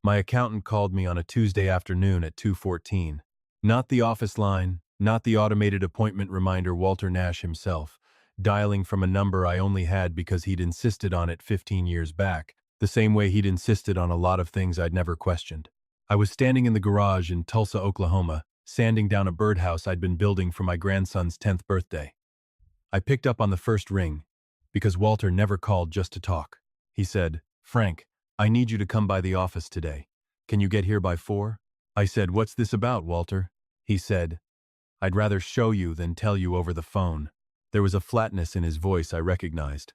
My accountant called me on a Tuesday afternoon at 2:14. Not the office line, not the automated appointment reminder, Walter Nash himself, dialing from a number I only had because he'd insisted on it 15 years back, the same way he'd insisted on a lot of things I'd never questioned. I was standing in the garage in Tulsa, Oklahoma, sanding down a birdhouse I'd been building for my grandson's 10th birthday. I picked up on the first ring, because Walter never called just to talk. He said, "Frank, I need you to come by the office today. Can you get here by 4?" I said, "What's this about, Walter?" He said, "I'd rather show you than tell you over the phone." There was a flatness in his voice I recognized.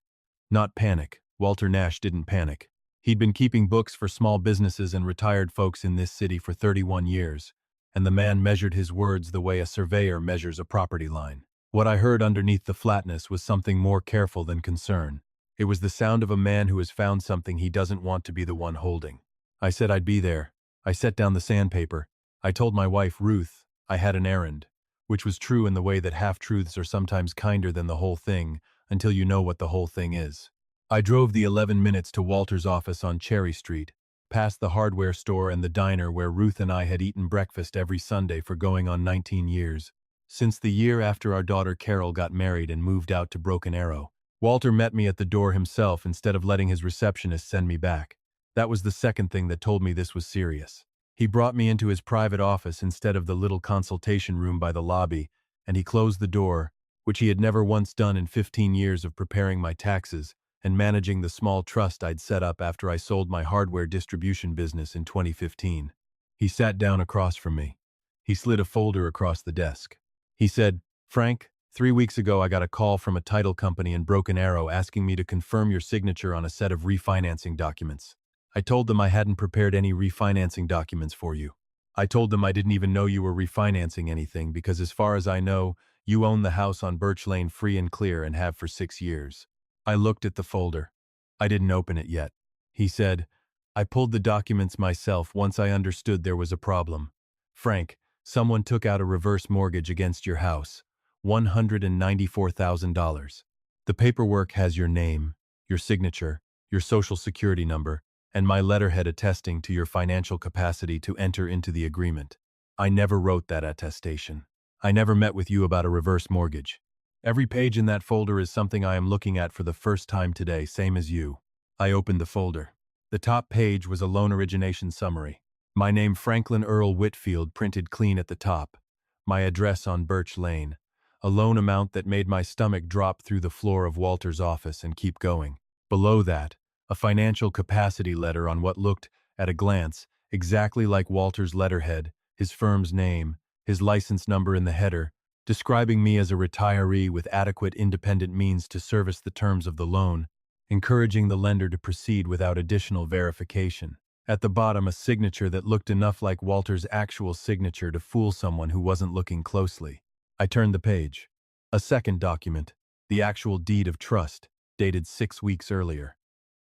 Not panic. Walter Nash didn't panic. He'd been keeping books for small businesses and retired folks in this city for 31 years, and the man measured his words the way a surveyor measures a property line. What I heard underneath the flatness was something more careful than concern. It was the sound of a man who has found something he doesn't want to be the one holding. I said I'd be there. I set down the sandpaper. I told my wife, Ruth, I had an errand, which was true in the way that half-truths are sometimes kinder than the whole thing until you know what the whole thing is. I drove the 11 minutes to Walter's office on Cherry Street, past the hardware store and the diner where Ruth and I had eaten breakfast every Sunday for going on 19 years. Since the year after our daughter Carol got married and moved out to Broken Arrow, Walter met me at the door himself instead of letting his receptionist send me back. That was the second thing that told me this was serious. He brought me into his private office instead of the little consultation room by the lobby, and he closed the door, which he had never once done in 15 years of preparing my taxes and managing the small trust I'd set up after I sold my hardware distribution business in 2015. He sat down across from me. He slid a folder across the desk. He said, "Frank, 3 weeks ago I got a call from a title company in Broken Arrow asking me to confirm your signature on a set of refinancing documents. I told them I hadn't prepared any refinancing documents for you. I told them I didn't even know you were refinancing anything because as far as I know, you own the house on Birch Lane free and clear and have for 6 years. I looked at the folder. I didn't open it yet. He said, "I pulled the documents myself once I understood there was a problem. Frank, someone took out a reverse mortgage against your house, $194,000. The paperwork has your name, your signature, your social security number, and my letterhead attesting to your financial capacity to enter into the agreement. I never wrote that attestation. I never met with you about a reverse mortgage. Every page in that folder is something I am looking at for the first time today, same as you." I opened the folder. The top page was a loan origination summary. My name, Franklin Earl Whitfield, printed clean at the top. My address on Birch Lane. A loan amount that made my stomach drop through the floor of Walter's office and keep going. Below that, a financial capacity letter on what looked, at a glance, exactly like Walter's letterhead, his firm's name, his license number in the header, describing me as a retiree with adequate independent means to service the terms of the loan, encouraging the lender to proceed without additional verification. At the bottom, a signature that looked enough like Walter's actual signature to fool someone who wasn't looking closely. I turned the page. A second document, the actual deed of trust, dated 6 weeks earlier.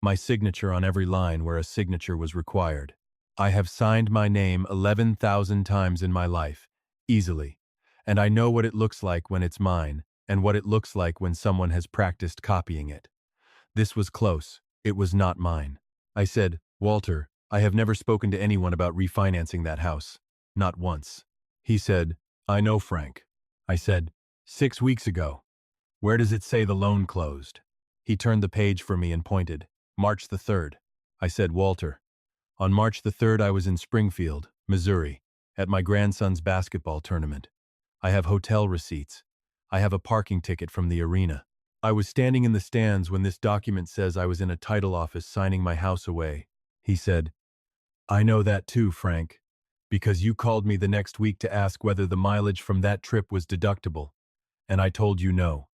My signature on every line where a signature was required. I have signed my name 11,000 times in my life, easily, and I know what it looks like when it's mine, and what it looks like when someone has practiced copying it. This was close. It was not mine. I said, "Walter, I have never spoken to anyone about refinancing that house. Not once." He said, "I know, Frank." I said, "6 weeks ago. Where does it say the loan closed?" He turned the page for me and pointed. "March the 3rd. I said, "Walter, on March the 3rd I was in Springfield, Missouri, at my grandson's basketball tournament. I have hotel receipts. I have a parking ticket from the arena. I was standing in the stands when this document says I was in a title office signing my house away." He said, "I know that too, Frank, because you called me the next week to ask whether the mileage from that trip was deductible, and I told you no,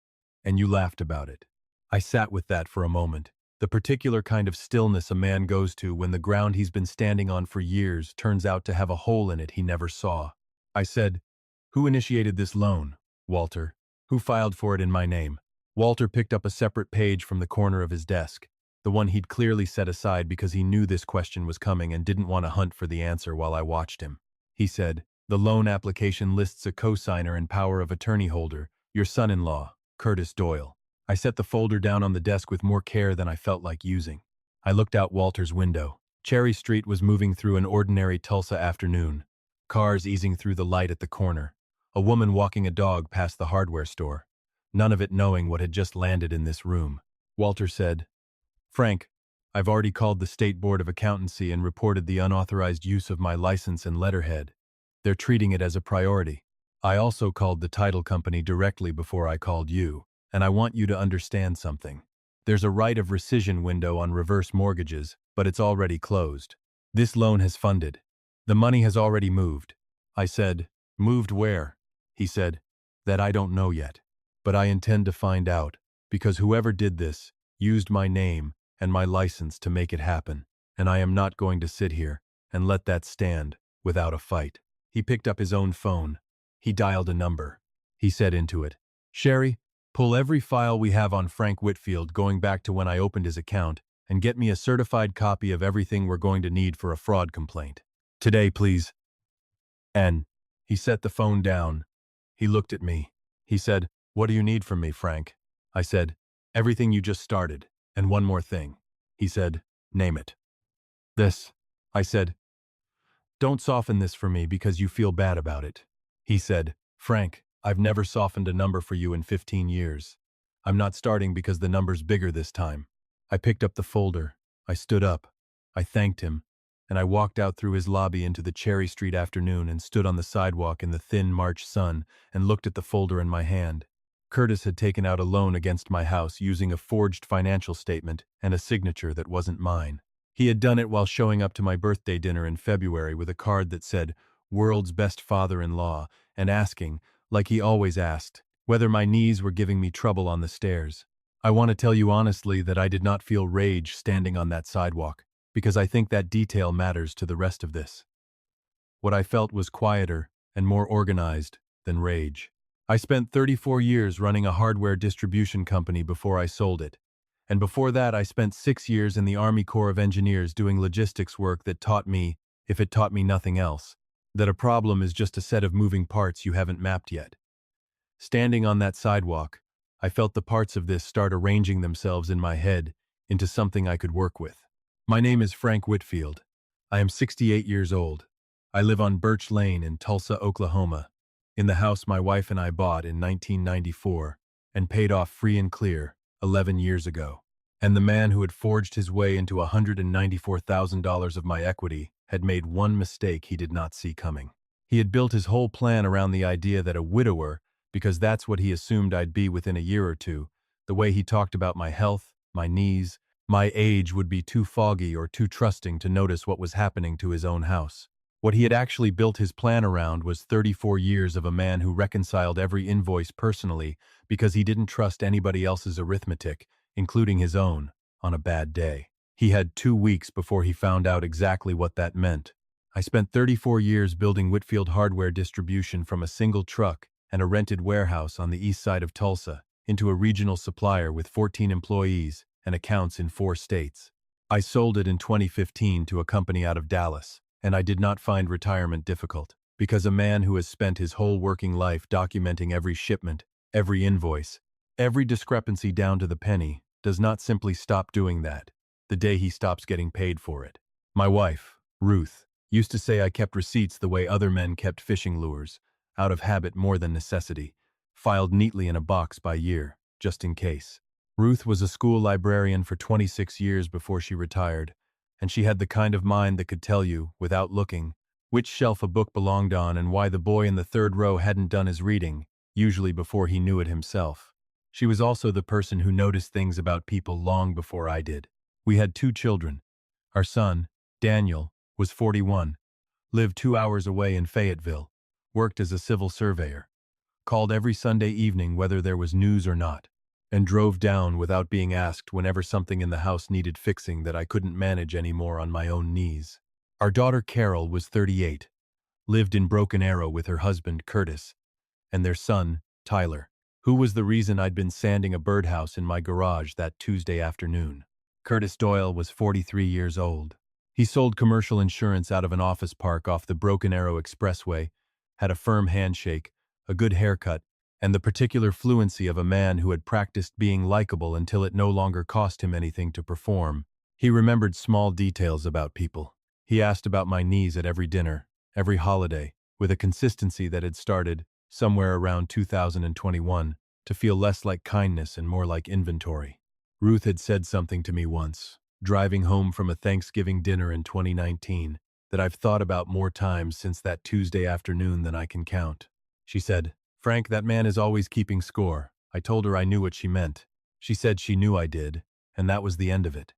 and you laughed about it." I sat with that for a moment. The particular kind of stillness a man goes to when the ground he's been standing on for years turns out to have a hole in it he never saw. I said, "Who initiated this loan, Walter? Who filed for it in my name?" Walter picked up a separate page from the corner of his desk, the one he'd clearly set aside because he knew this question was coming and didn't want to hunt for the answer while I watched him. He said, "The loan application lists a cosigner and power of attorney holder, your son-in-law, Curtis Doyle." I set the folder down on the desk with more care than I felt like using. I looked out Walter's window. Cherry Street was moving through an ordinary Tulsa afternoon, cars easing through the light at the corner, a woman walking a dog past the hardware store, none of it knowing what had just landed in this room. Walter said, "Frank, I've already called the State Board of Accountancy and reported the unauthorized use of my license and letterhead. They're treating it as a priority. I also called the title company directly before I called you, and I want you to understand something. There's a right of rescission window on reverse mortgages, but it's already closed. This loan has funded. The money has already moved." I said, "Moved where?" He said, "That I don't know yet. But I intend to find out, because whoever did this used my name and my license to make it happen, and I am not going to sit here and let that stand without a fight." He picked up his own phone. He dialed a number. He said into it, "Sherry, pull every file we have on Frank Whitfield going back to when I opened his account and get me a certified copy of everything we're going to need for a fraud complaint. Today, please." And he set the phone down. He looked at me. He said, "What do you need from me, Frank?" I said, "Everything you just started, and one more thing." He said, "Name it." "This." I said, "Don't soften this for me because you feel bad about it." He said, "Frank, I've never softened a number for you in 15 years. I'm not starting because the number's bigger this time." I picked up the folder. I stood up. I thanked him, and I walked out through his lobby into the Cherry Street afternoon and stood on the sidewalk in the thin March sun and looked at the folder in my hand. Curtis had taken out a loan against my house using a forged financial statement and a signature that wasn't mine. He had done it while showing up to my birthday dinner in February with a card that said, "World's best father-in-law," and asking, like he always asked, whether my knees were giving me trouble on the stairs. I want to tell you honestly that I did not feel rage standing on that sidewalk, because I think that detail matters to the rest of this. What I felt was quieter and more organized than rage. I spent 34 years running a hardware distribution company before I sold it. And before that, I spent 6 years in the Army Corps of Engineers doing logistics work that taught me, if it taught me nothing else, that a problem is just a set of moving parts you haven't mapped yet. Standing on that sidewalk, I felt the parts of this start arranging themselves in my head into something I could work with. My name is Frank Whitfield. I am 68 years old. I live on Birch Lane in Tulsa, Oklahoma, in the house my wife and I bought in 1994 and paid off free and clear 11 years ago. And the man who had forged his way into $194,000 of my equity had made one mistake he did not see coming. He had built his whole plan around the idea that a widower, because that's what he assumed I'd be within a year or two, the way he talked about my health, my knees, my age would be too foggy or too trusting to notice what was happening to his own house. What he had actually built his plan around was 34 years of a man who reconciled every invoice personally because he didn't trust anybody else's arithmetic, including his own, on a bad day. He had 2 weeks before he found out exactly what that meant. I spent 34 years building Whitfield hardware distribution from a single truck and a rented warehouse on the east side of Tulsa into a regional supplier with 14 employees and accounts in 4 states. I sold it in 2015 to a company out of Dallas, and I did not find retirement difficult, because a man who has spent his whole working life documenting every shipment, every invoice, every discrepancy down to the penny, does not simply stop doing that the day he stops getting paid for it. My wife, Ruth, used to say I kept receipts the way other men kept fishing lures, out of habit more than necessity, filed neatly in a box by year, just in case. Ruth was a school librarian for 26 years before she retired, and she had the kind of mind that could tell you, without looking, which shelf a book belonged on and why the boy in the 3rd row hadn't done his reading, usually before he knew it himself. She was also the person who noticed things about people long before I did. We had 2 children. Our son, Daniel, was 41, lived 2 hours away in Fayetteville, worked as a civil surveyor, called every Sunday evening whether there was news or not, and drove down without being asked whenever something in the house needed fixing that I couldn't manage anymore on my own knees. Our daughter Carol was 38, lived in Broken Arrow with her husband Curtis, and their son, Tyler, who was the reason I'd been sanding a birdhouse in my garage that Tuesday afternoon. Curtis Doyle was 43 years old. He sold commercial insurance out of an office park off the Broken Arrow Expressway, had a firm handshake, a good haircut, and the particular fluency of a man who had practiced being likable until it no longer cost him anything to perform. He remembered small details about people. He asked about my knees at every dinner, every holiday, with a consistency that had started, somewhere around 2021, to feel less like kindness and more like inventory. Ruth had said something to me once, driving home from a Thanksgiving dinner in 2019, that I've thought about more times since that Tuesday afternoon than I can count. She said, "Frank, that man is always keeping score." I told her I knew what she meant. She said she knew I did, and that was the end of it.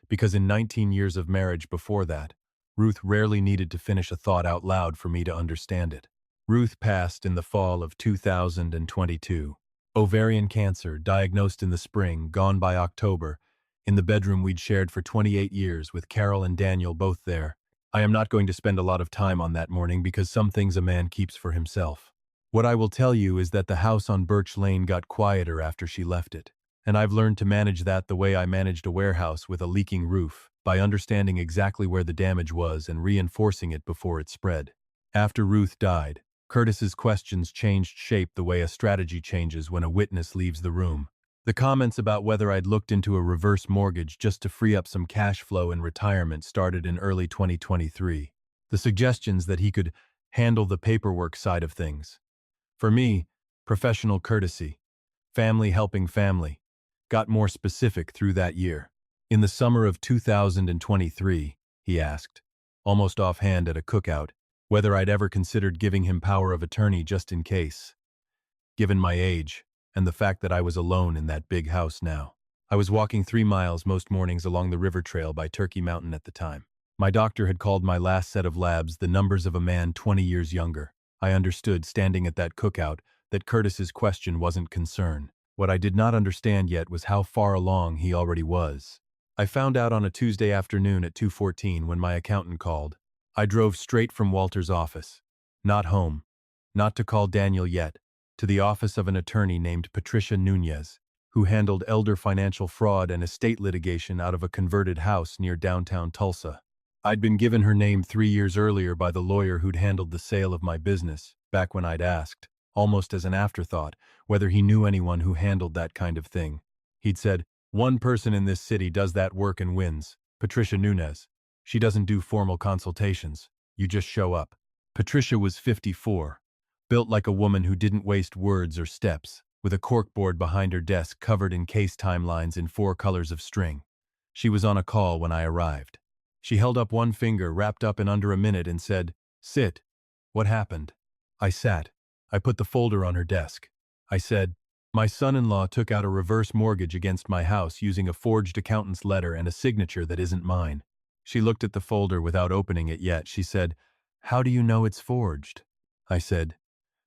Because in 19 years of marriage before that, Ruth rarely needed to finish a thought out loud for me to understand it. Ruth passed in the fall of 2022. Ovarian cancer, diagnosed in the spring, gone by October, in the bedroom we'd shared for 28 years with Carol and Daniel both there. I am not going to spend a lot of time on that morning because some things a man keeps for himself. What I will tell you is that the house on Birch Lane got quieter after she left it. And I've learned to manage that the way I managed a warehouse with a leaking roof, by understanding exactly where the damage was and reinforcing it before it spread. After Ruth died, Curtis's questions changed shape the way a strategy changes when a witness leaves the room. The comments about whether I'd looked into a reverse mortgage just to free up some cash flow in retirement started in early 2023. The suggestions that he could handle the paperwork side of things. For me, professional courtesy, family helping family, got more specific through that year. In the summer of 2023, he asked, almost offhand at a cookout, whether I'd ever considered giving him power of attorney just in case. Given my age, and the fact that I was alone in that big house now. I was walking 3 miles most mornings along the river trail by Turkey Mountain at the time. My doctor had called my last set of labs the numbers of a man 20 years younger. I understood, standing at that cookout, that Curtis's question wasn't concern. What I did not understand yet was how far along he already was. I found out on a Tuesday afternoon at 2:14 when my accountant called. I drove straight from Walter's office. Not home. Not to call Daniel yet. To the office of an attorney named Patricia Nunez, who handled elder financial fraud and estate litigation out of a converted house near downtown Tulsa. I'd been given her name 3 years earlier by the lawyer who'd handled the sale of my business, back when I'd asked, almost as an afterthought, whether he knew anyone who handled that kind of thing. He'd said, "One person in this city does that work and wins, Patricia Nunez. She doesn't do formal consultations. You just show up." Patricia was 54, built like a woman who didn't waste words or steps, with a corkboard behind her desk covered in case timelines in 4 colors of string. She was on a call when I arrived. She held up one finger wrapped up in under a minute and said, "Sit." What happened? I sat. I put the folder on her desk. I said, "My son-in-law took out a reverse mortgage against my house using a forged accountant's letter and a signature that isn't mine." She looked at the folder without opening it yet. She said, "How do you know it's forged?" I said,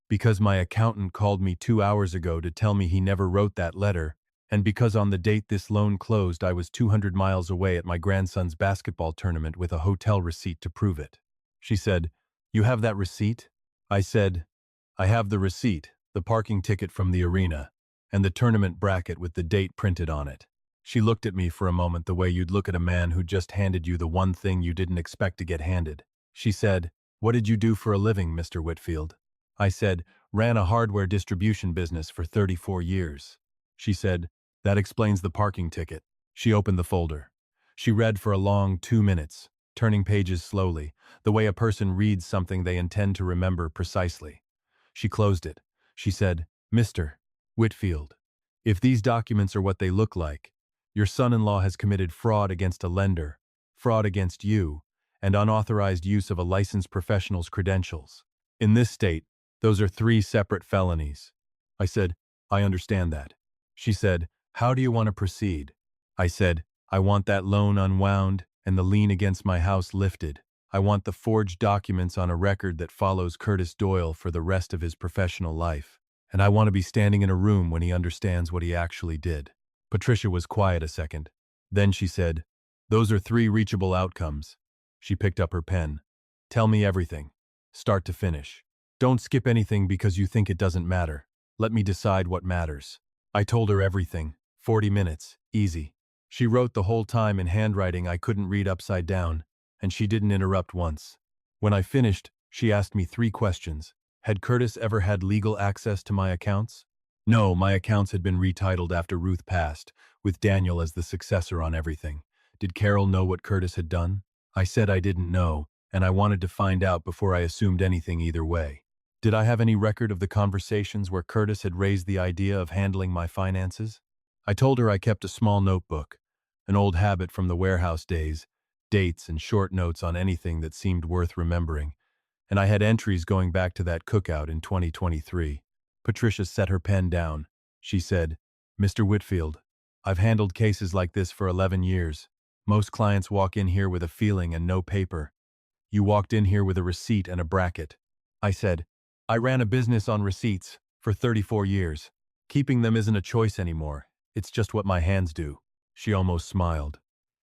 "Because my accountant called me 2 hours ago to tell me he never wrote that letter, and because on the date this loan closed I was 200 miles away at my grandson's basketball tournament with a hotel receipt to prove it." She said, "You have that receipt?" I said, "I have the receipt, the parking ticket from the arena, and the tournament bracket with the date printed on it." She looked at me for a moment the way you'd look at a man who just handed you the one thing you didn't expect to get handed. She said, "What did you do for a living, Mr. Whitfield?" I said, "Ran a hardware distribution business for 34 years. She said, "That explains the parking ticket." She opened the folder. She read for a long 2 minutes, turning pages slowly, the way a person reads something they intend to remember precisely. She closed it. She said, "Mr. Whitfield, if these documents are what they look like, your son-in-law has committed fraud against a lender, fraud against you, and unauthorized use of a licensed professional's credentials. In this state, those are 3 separate felonies." I said, "I understand that." She said, "How do you want to proceed?" I said, "I want that loan unwound and the lien against my house lifted. I want the forged documents on a record that follows Curtis Doyle for the rest of his professional life. And I want to be standing in a room when he understands what he actually did." Patricia was quiet a second. Then she said, "Those are 3 reachable outcomes." She picked up her pen. "Tell me everything, start to finish. Don't skip anything because you think it doesn't matter. Let me decide what matters." I told her everything. 40 minutes, easy. She wrote the whole time in handwriting I couldn't read upside down, and she didn't interrupt once. When I finished, she asked me 3 questions. Had Curtis ever had legal access to my accounts? No, my accounts had been retitled after Ruth passed, with Daniel as the successor on everything. Did Carol know what Curtis had done? I said I didn't know, and I wanted to find out before I assumed anything either way. Did I have any record of the conversations where Curtis had raised the idea of handling my finances? I told her I kept a small notebook, an old habit from the warehouse days, dates and short notes on anything that seemed worth remembering, and I had entries going back to that cookout in 2023. Patricia set her pen down. She said, "Mr. Whitfield, I've handled cases like this for 11 years. Most clients walk in here with a feeling and no paper. You walked in here with a receipt and a bracket." I said, "I ran a business on receipts for 34 years. Keeping them isn't a choice anymore. It's just what my hands do." She almost smiled.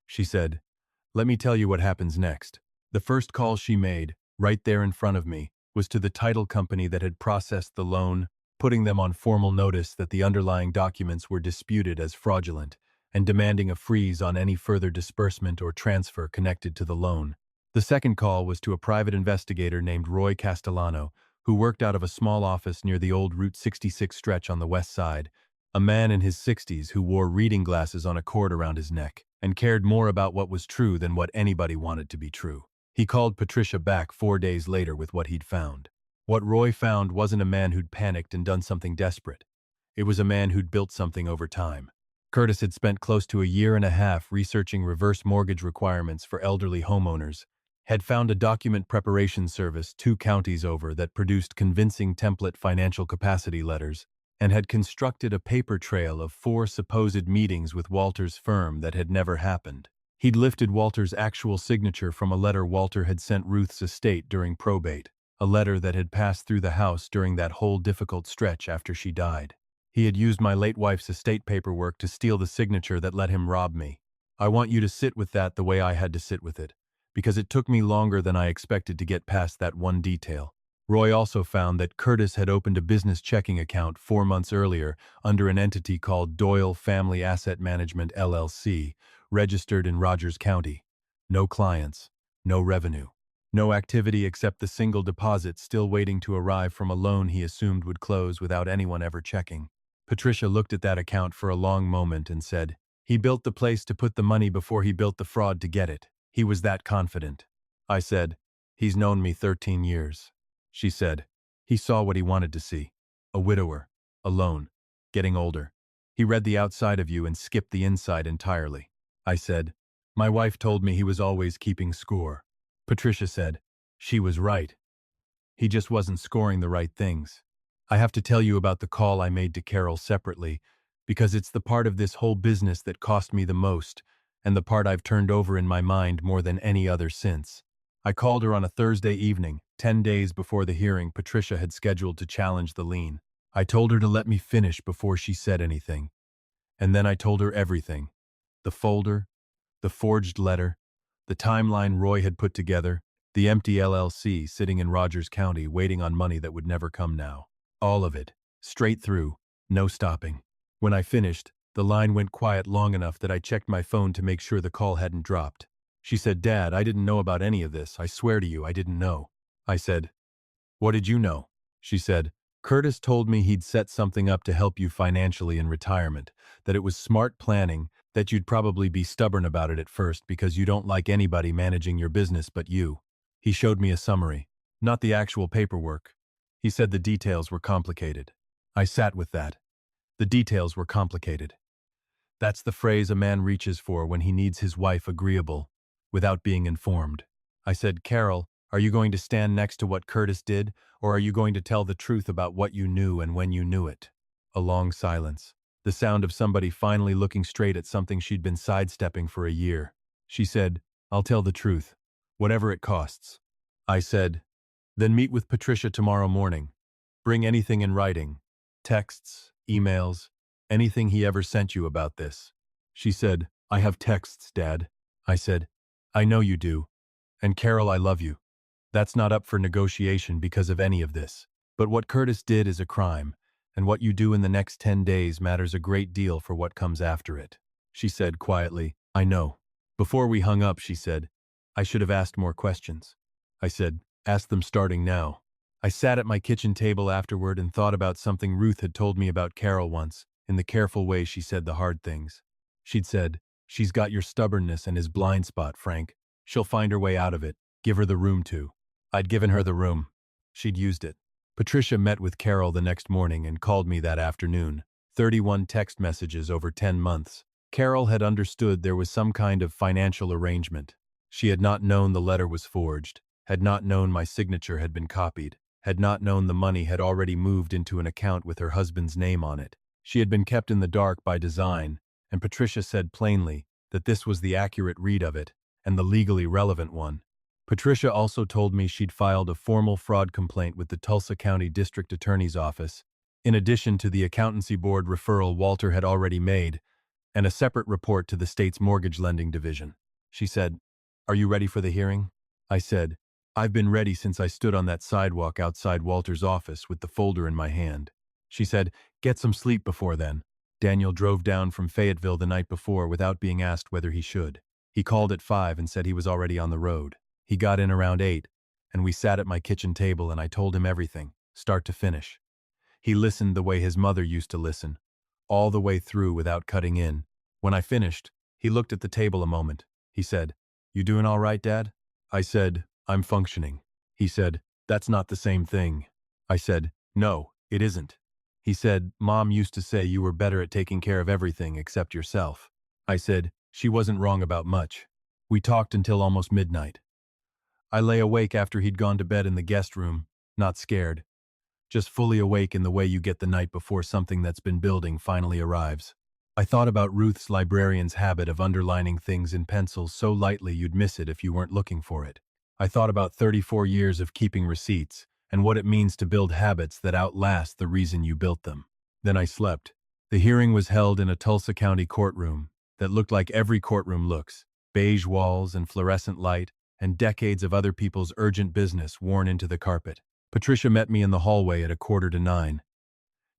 She said, "Let me tell you what happens next." The first call she made, right there in front of me, was to the title company that had processed the loan, putting them on formal notice that the underlying documents were disputed as fraudulent, and demanding a freeze on any further disbursement or transfer connected to the loan. The second call was to a private investigator named Roy Castellano, who worked out of a small office near the old Route 66 stretch on the west side, a man in his 60s who wore reading glasses on a cord around his neck, and cared more about what was true than what anybody wanted to be true. He called Patricia back 4 days later with what he'd found. What Roy found wasn't a man who'd panicked and done something desperate. It was a man who'd built something over time. Curtis had spent close to a year and a half researching reverse mortgage requirements for elderly homeowners, had found a document preparation service 2 counties over that produced convincing template financial capacity letters, and had constructed a paper trail of 4 supposed meetings with Walter's firm that had never happened. He'd lifted Walter's actual signature from a letter Walter had sent Ruth's estate during probate, a letter that had passed through the house during that whole difficult stretch after she died. He had used my late wife's estate paperwork to steal the signature that let him rob me. I want you to sit with that the way I had to sit with it, because it took me longer than I expected to get past that one detail. Roy also found that Curtis had opened a business checking account 4 months earlier under an entity called Doyle Family Asset Management LLC, registered in Rogers County. No clients, no revenue. No activity except the single deposit still waiting to arrive from a loan he assumed would close without anyone ever checking. Patricia looked at that account for a long moment and said, "He built the place to put the money before he built the fraud to get it. He was that confident." I said, "He's known me 13 years. She said, "He saw what he wanted to see. A widower, alone, getting older. He read the outside of you and skipped the inside entirely." I said, "My wife told me he was always keeping score." Patricia said, "She was right. He just wasn't scoring the right things." I have to tell you about the call I made to Carol separately, because it's the part of this whole business that cost me the most, and the part I've turned over in my mind more than any other since. I called her on a Thursday evening, 10 days before the hearing Patricia had scheduled to challenge the lien. I told her to let me finish before she said anything. And then I told her everything. The folder, the forged letter, the timeline Roy had put together, the empty LLC sitting in Rogers County waiting on money that would never come now. All of it, straight through, no stopping. When I finished, the line went quiet long enough that I checked my phone to make sure the call hadn't dropped. She said, "Dad, I didn't know about any of this. I swear to you, I didn't know." I said, "What did you know?" She said, "Curtis told me he'd set something up to help you financially in retirement, that it was smart planning, that you'd probably be stubborn about it at first because you don't like anybody managing your business but you." He showed me a summary, not the actual paperwork. He said the details were complicated. I sat with that. The details were complicated. That's the phrase a man reaches for when he needs his wife agreeable, without being informed. I said, "Carol, are you going to stand next to what Curtis did, or are you going to tell the truth about what you knew and when you knew it?" A long silence. The sound of somebody finally looking straight at something she'd been sidestepping for a year. She said, "I'll tell the truth, whatever it costs." I said, "Then meet with Patricia tomorrow morning. Bring anything in writing, texts, emails, anything he ever sent you about this." She said, "I have texts, Dad." I said, "I know you do. And Carol, I love you. That's not up for negotiation because of any of this. But what Curtis did is a crime, and what you do in the next 10 days matters a great deal for what comes after it." She said quietly, "I know." Before we hung up, she said, "I should have asked more questions." I said, "Ask them starting now." I sat at my kitchen table afterward and thought about something Ruth had told me about Carol once, in the careful way she said the hard things. She'd said, She's got your stubbornness and his blind spot, Frank. She'll find her way out of it. Give her the room to. I'd given her the room. She'd used it. Patricia met with Carol the next morning and called me that afternoon. 31 text messages over 10 months. Carol had understood there was some kind of financial arrangement. She had not known the letter was forged, had not known my signature had been copied, had not known the money had already moved into an account with her husband's name on it. She had been kept in the dark by design, and Patricia said plainly that this was the accurate read of it, and the legally relevant one. Patricia also told me she'd filed a formal fraud complaint with the Tulsa County District Attorney's Office, in addition to the accountancy board referral Walter had already made, and a separate report to the state's mortgage lending division. She said, "Are you ready for the hearing?" I said, "I've been ready since I stood on that sidewalk outside Walter's office with the folder in my hand." She said, "Get some sleep before then." Daniel drove down from Fayetteville the night before without being asked whether he should. He called at 5 and said he was already on the road. He got in around 8, and we sat at my kitchen table and I told him everything, start to finish. He listened the way his mother used to listen, all the way through without cutting in. When I finished, he looked at the table a moment. He said, "You doing all right, Dad?" I said, "I'm functioning." He said, "That's not the same thing." I said, "No, it isn't." He said, "Mom used to say you were better at taking care of everything except yourself." I said, "She wasn't wrong about much." We talked until almost midnight. I lay awake after he'd gone to bed in the guest room, not scared, just fully awake in the way you get the night before something that's been building finally arrives. I thought about Ruth's librarian's habit of underlining things in pencils so lightly you'd miss it if you weren't looking for it. I thought about 34 years of keeping receipts and what it means to build habits that outlast the reason you built them. Then I slept. The hearing was held in a Tulsa County courtroom that looked like every courtroom looks, beige walls and fluorescent light, and decades of other people's urgent business worn into the carpet. Patricia met me in the hallway at 8:45.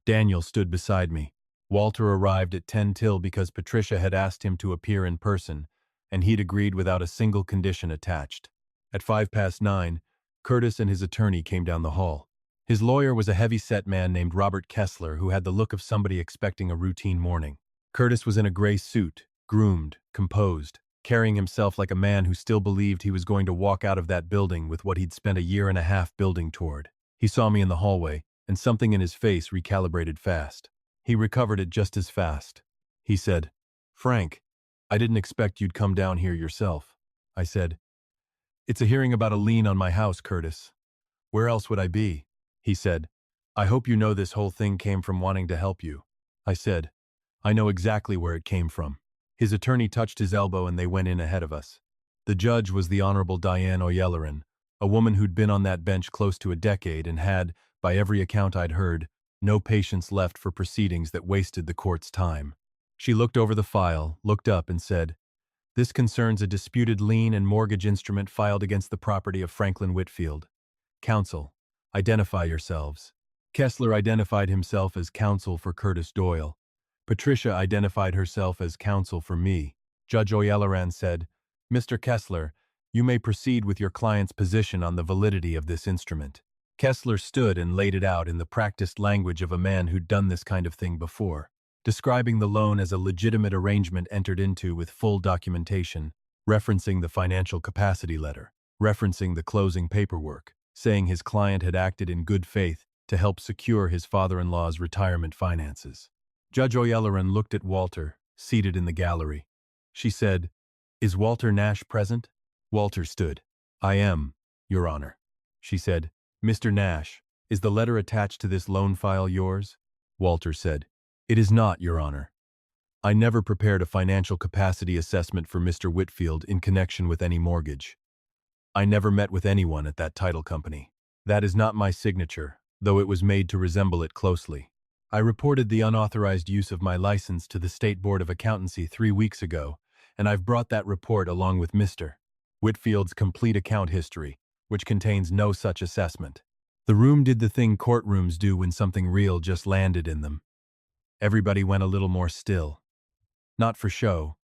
Daniel stood beside me. Walter arrived at 10 till because Patricia had asked him to appear in person, and he'd agreed without a single condition attached. At 9:05, Curtis and his attorney came down the hall. His lawyer was a heavy-set man named Robert Kessler who had the look of somebody expecting a routine morning. Curtis was in a gray suit, groomed, composed, carrying himself like a man who still believed he was going to walk out of that building with what he'd spent a year and a half building toward. He saw me in the hallway, and something in his face recalibrated fast. He recovered it just as fast. He said, "Frank, I didn't expect you'd come down here yourself." I said, "It's a hearing about a lien on my house, Curtis. Where else would I be?" He said, "I hope you know this whole thing came from wanting to help you." I said, "I know exactly where it came from." His attorney touched his elbow and they went in ahead of us. The judge was the Honorable Diane O'Yelleran, a woman who'd been on that bench close to a decade and had, by every account I'd heard, no patience left for proceedings that wasted the court's time. She looked over the file, looked up and said, "This concerns a disputed lien and mortgage instrument filed against the property of Franklin Whitfield. Counsel, identify yourselves." Kessler identified himself as counsel for Curtis Doyle. Patricia identified herself as counsel for me. Judge O'Yelleran said, "Mr. Kessler, you may proceed with your client's position on the validity of this instrument." Kessler stood and laid it out in the practiced language of a man who'd done this kind of thing before, describing the loan as a legitimate arrangement entered into with full documentation, referencing the financial capacity letter, referencing the closing paperwork, saying his client had acted in good faith to help secure his father-in-law's retirement finances. Judge O'Yelleran looked at Walter, seated in the gallery. She said, "Is Walter Nash present?" Walter stood. "I am, Your Honor." She said, "Mr. Nash, is the letter attached to this loan file yours?" Walter said, "It is not, Your Honor. I never prepared a financial capacity assessment for Mr. Whitfield in connection with any mortgage. I never met with anyone at that title company. That is not my signature, though it was made to resemble it closely. I reported the unauthorized use of my license to the State Board of Accountancy 3 weeks ago, and I've brought that report along with Mr. Whitfield's complete account history, which contains no such assessment." The room did the thing courtrooms do when something real just landed in them. Everybody went a little more still. Not for show,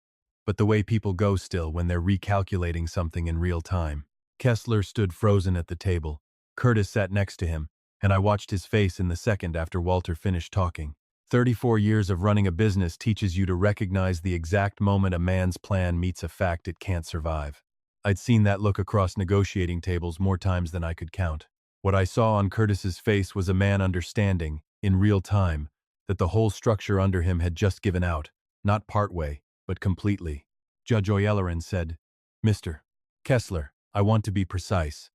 but the way people go still when they're recalculating something in real time. Kessler stood frozen at the table. Curtis sat next to him, and I watched his face in the second after Walter finished talking. 34 years of running a business teaches you to recognize the exact moment a man's plan meets a fact it can't survive. I'd seen that look across negotiating tables more times than I could count. What I saw on Curtis's face was a man understanding, in real time, that the whole structure under him had just given out, not partway, but completely. Judge O'Yelleran said, "Mr. Kessler, I want to be precise.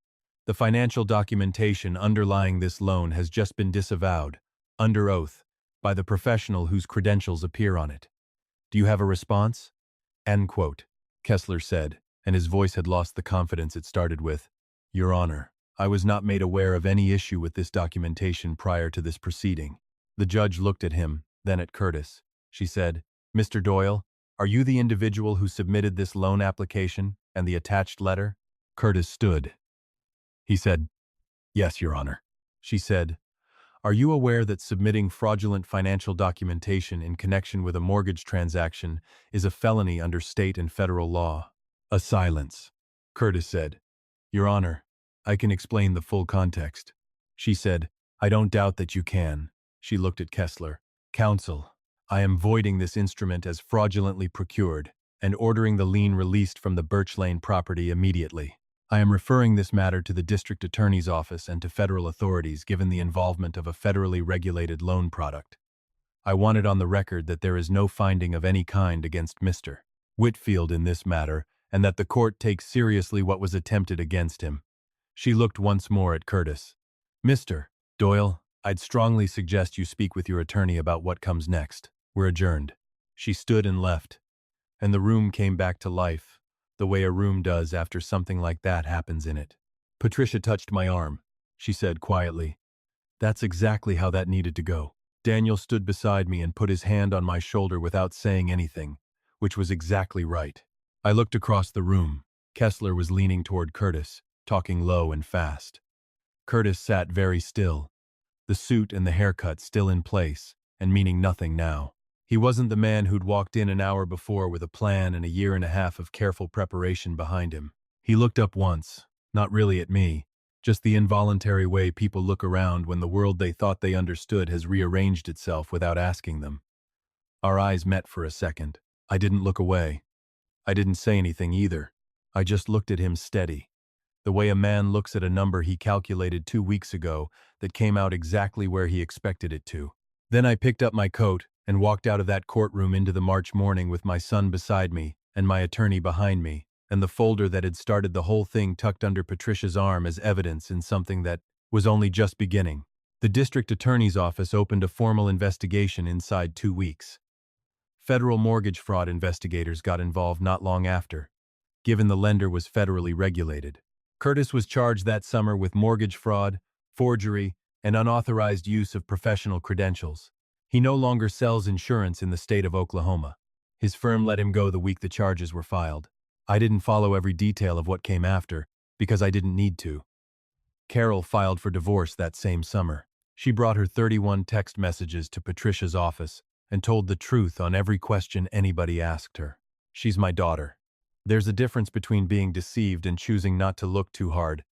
The financial documentation underlying this loan has just been disavowed, under oath, by the professional whose credentials appear on it. Do you have a response?" End quote, Kessler said, and his voice had lost the confidence it started with. "Your Honor, I was not made aware of any issue with this documentation prior to this proceeding." The judge looked at him, then at Curtis. She said, "Mr. Doyle, are you the individual who submitted this loan application and the attached letter?" Curtis stood. He said, "Yes, Your Honor." She said, "Are you aware that submitting fraudulent financial documentation in connection with a mortgage transaction is a felony under state and federal law?" A silence. Curtis said, "Your Honor, I can explain the full context." She said, "I don't doubt that you can." She looked at Kessler. "Counsel, I am voiding this instrument as fraudulently procured and ordering the lien released from the Birch Lane property immediately. I am referring this matter to the district attorney's office and to federal authorities given the involvement of a federally regulated loan product. I want it on the record that there is no finding of any kind against Mr. Whitfield in this matter and that the court takes seriously what was attempted against him." She looked once more at Curtis. "Mr. Doyle, I'd strongly suggest you speak with your attorney about what comes next. We're adjourned." She stood and left, and the room came back to life, the way a room does after something like that happens in it. "Patricia touched my arm," she said quietly. "That's exactly how that needed to go." Daniel stood beside me and put his hand on my shoulder without saying anything, which was exactly right. I looked across the room. Kessler was leaning toward Curtis, talking low and fast. Curtis sat very still, the suit and the haircut still in place, and meaning nothing now. He wasn't the man who'd walked in an hour before with a plan and a year and a half of careful preparation behind him. He looked up once, not really at me, just the involuntary way people look around when the world they thought they understood has rearranged itself without asking them. Our eyes met for a second. I didn't look away. I didn't say anything either. I just looked at him steady, the way a man looks at a number he calculated 2 weeks ago that came out exactly where he expected it to. Then I picked up my coat and walked out of that courtroom into the March morning with my son beside me and my attorney behind me, and the folder that had started the whole thing tucked under Patricia's arm as evidence in something that was only just beginning. The district attorney's office opened a formal investigation inside 2 weeks. Federal mortgage fraud investigators got involved not long after, given the lender was federally regulated. Curtis was charged that summer with mortgage fraud, forgery, and unauthorized use of professional credentials. He no longer sells insurance in the state of Oklahoma. His firm let him go the week the charges were filed. I didn't follow every detail of what came after, because I didn't need to. Carol filed for divorce that same summer. She brought her 31 text messages to Patricia's office and told the truth on every question anybody asked her. "She's my daughter. There's a difference between being deceived and choosing not to look too hard,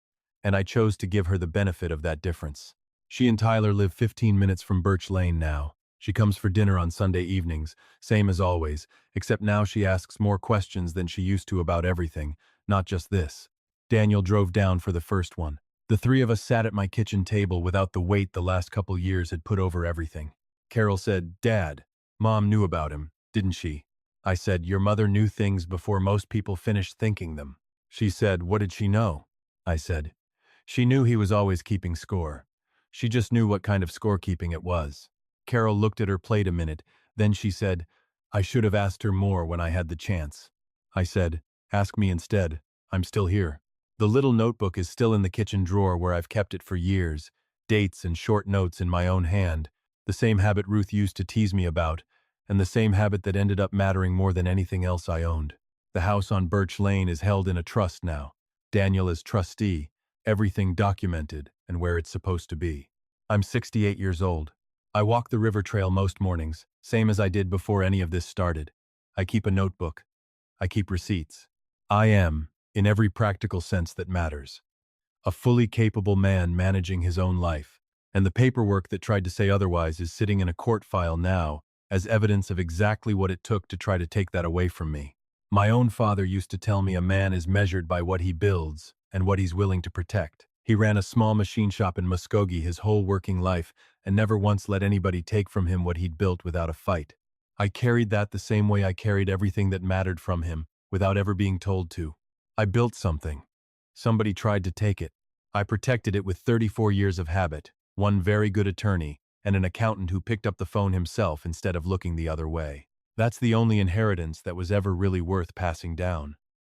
and I chose to give her the benefit of that difference. She and Tyler live 15 minutes from Birch Lane now. She comes for dinner on Sunday evenings, same as always, except now she asks more questions than she used to about everything, not just this." Daniel drove down for the first one. The three of us sat at my kitchen table without the weight the last couple years had put over everything. Carol said, "Dad, Mom knew about him, didn't she?" I said, "Your mother knew things before most people finished thinking them." She said, "What did she know?" I said, "She knew he was always keeping score. She just knew what kind of scorekeeping it was." Carol looked at her plate a minute, then she said, "I should have asked her more when I had the chance." I said, "Ask me instead. I'm still here." The little notebook is still in the kitchen drawer where I've kept it for years, dates and short notes in my own hand, the same habit Ruth used to tease me about, and the same habit that ended up mattering more than anything else I owned. The house on Birch Lane is held in a trust now. Daniel is trustee, everything documented and where it's supposed to be. I'm 68 years old. I walk the river trail most mornings, same as I did before any of this started. I keep a notebook. I keep receipts. I am, in every practical sense that matters, a fully capable man managing his own life, And the paperwork that tried to say otherwise is sitting in a court file now as evidence of exactly what it took to try to take that away from me. My own father used to tell me a man is measured by what he builds and what he's willing to protect. He ran a small machine shop in Muskogee his whole working life and never once let anybody take from him what he'd built without a fight. I carried that the same way I carried everything that mattered from him, without ever being told to. I built something. Somebody tried to take it. I protected it with 34 years of habit, one very good attorney, and an accountant who picked up the phone himself instead of looking the other way. That's the only inheritance that was ever really worth passing down.